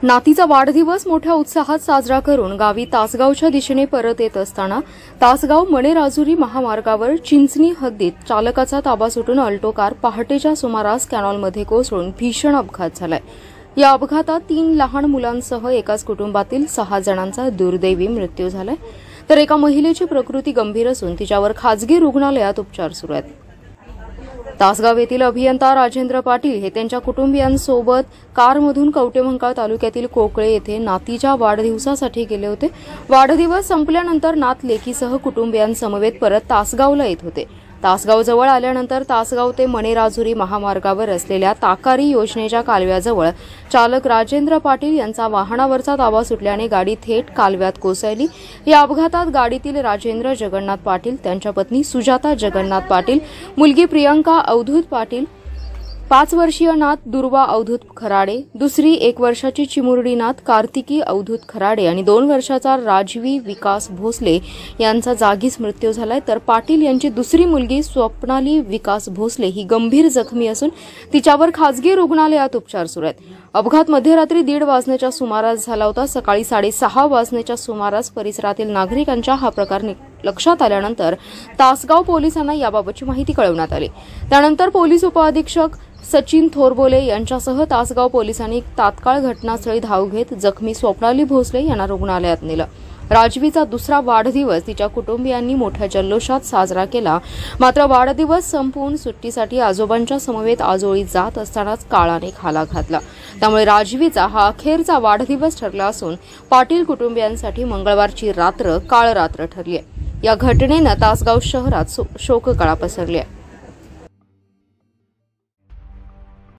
नातीचा वाढदिवस मोठ्या उत्साहात साजरा करून गावी तासगावच्या दिशेने परत येत असताना तासगाव मणेराजुरी महामार्गावर चिंचणी हद्दीत चालकाचा ताबा सुटून अल्टो कार पहाटेच्या सुमारास कॅनॉलमध्ये कोसळून भीषण अपघात झालाय। या अपघातात 3 लहान मुलांसह एकाच कुटुंबातील 6 जणांचा दुर्दैवी मृत्यू झालाय, तर एका महिलेची प्रकृती गंभीर असून तिच्यावर खासगी रुग्णालयात उपचार सुरू आहेत। तासगाव येथील अभियंता राजेंद्र पाटील हे त्यांच्या कुटुंबियांसोबत कारमधून कवटेमंकाळ तालुक्यातील कोकळे येथे नातीच्या वाढदिवसासाठी गेले होते। वाढदिवस संपल्यानंतर नात लेकीसह कुटुंबियांसमवेत परत तासगावला येत होते। तासगाव जवळ आल्यानंतर तासगाव ते मणेराजुरी महामार्गावर असलेल्या ताकारी योजनेच्या कालव्याजवळ चालक राजेंद्र पाटील यांचा वाहनावरचा ताबा सुटल्याने गाडी थेट कालव्यात कोसळली। या अपघातात गाडीतील राजेंद्र जगन्नाथ पाटील, त्यांच्या पत्नी सुजाता जगन्नाथ पाटील, मुलगी प्रियंका अवधूत पाटील, 5 वर्षीय नात दुर्वा अवधूत खराडे, दुसरी 1 वर्षाची चिमुरडी नात कार्तिकी अवधूत खराडे आणि 2 वर्षाचा राजवी विकास भोसले यांचा जागीच मृत्यू झालाय, तर पाटील यांची दुसरी मुलगी स्वप्नाली विकास भोसले ही गंभीर जखमी असून तिच्यावर खासगी रुग्णालयात उपचार सुरू आहेत। अपघात मध्यरात्री 1:30 वाजण्याच्या सुमारास झाला होता। सकाळी 6:30 वाजण्याच्या सुमारास परिसरातील नागरिकांच्या हा प्रकार लक्षात आल्यानंतर तासगाव पोलिसांना याबाबतची माहिती कळवण्यात आली। त्यानंतर पोलीस उपअधीक्षक सचिन थोरबोले यांच्यासह तासगाव पोलिसांनी तात्काळ घटनास्थळी धाव घेत जखमी स्वप्नाली भोसले यांना रुग्णालयात नेलं। राजवीचा दुसरा वाढदिवस तिच्या कुटुंबियांनी मोठ्या जल्लोषात साजरा केला, मात्र वाढदिवस संपवून सुट्टीसाठी आजोबांच्या समवेत आजोळी जात असतानाच काळाने खाला घातला। त्यामुळे राजवीचा हा अखेरचा वाढदिवस ठरला असून पाटील कुटुंबियांसाठी मंगळवारची रात्र काळरात्र ठरली आहे। या घटनेनं तासगाव शहरात शोककळा पसरली आहे।